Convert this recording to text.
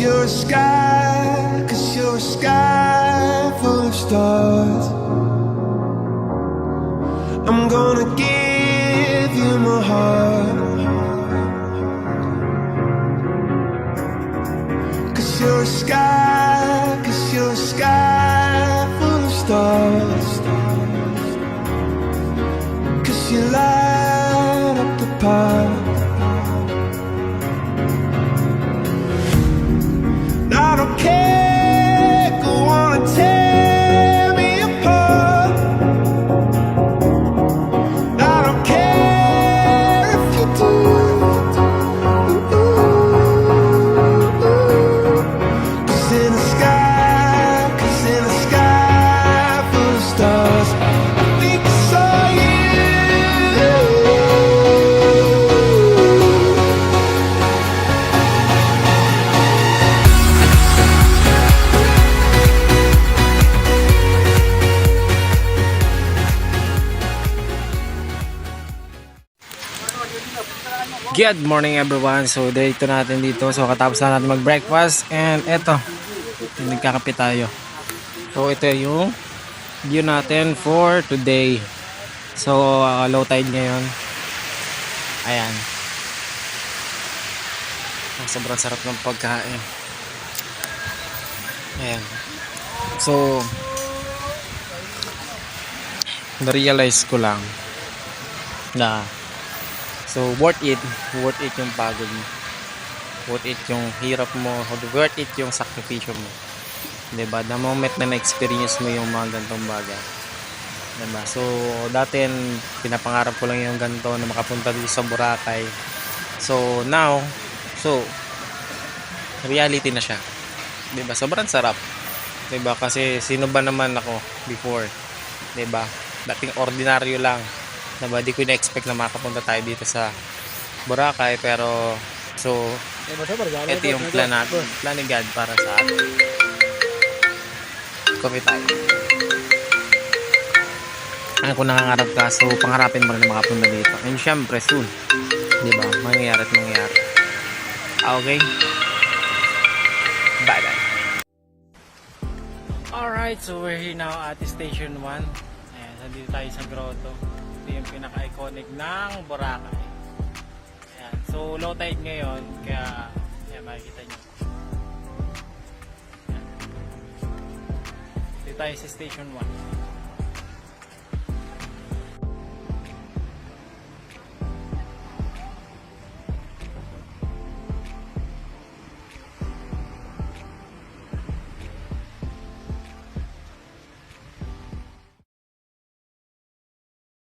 you're a sky, 'cause you're a sky full of stars. I'm gonna give you my heart, 'cause you're a sky, 'cause you're a sky full of stars. 'Cause you light up the path. I don't care, go on and tear me apart. I don't care if you do. 'Cause in the sky, 'cause in the sky full of stars, I think I saw you. Good morning everyone. So dito natin dito. So katapos na natin mag-breakfast and eto, nagkakape tayo. So ito yung view natin for today. So low tide ngayon. Ayan. Sobrang sarap ng pagkain. Ayan. So na-realize ko lang na worth it yung pagod mo, worth it yung hirap mo, worth it yung sakripisyo mo, diba? The moment na na-experience mo yung mga ganitong bagay, diba? So dati pinapangarap ko lang yung ganito na makapunta dito sa Boracay. So now, reality na siya, diba? Sobrang sarap, diba? Kasi sino ba naman ako before, diba? Dating ordinaryo lang, diba? Di ko na-expect na makapunta tayo dito sa Boracay, pero ito yung plan ni God para sa atin. Coffee tayo. Ano kung nangangarap ka, so pangarapin mo rin na makapunta dito, and syempre soon, diba? Mangyayari at mangyayari. Okay, bye bye. Alright, so we're here now at Station 1. Ayan, nandito tayo sa grotto. Ito yung pinaka-iconic ng Boracay. Ayan. So low tide ngayon, kaya ayan, makikita nyo. Ayan. Dito tayo sa Station 1.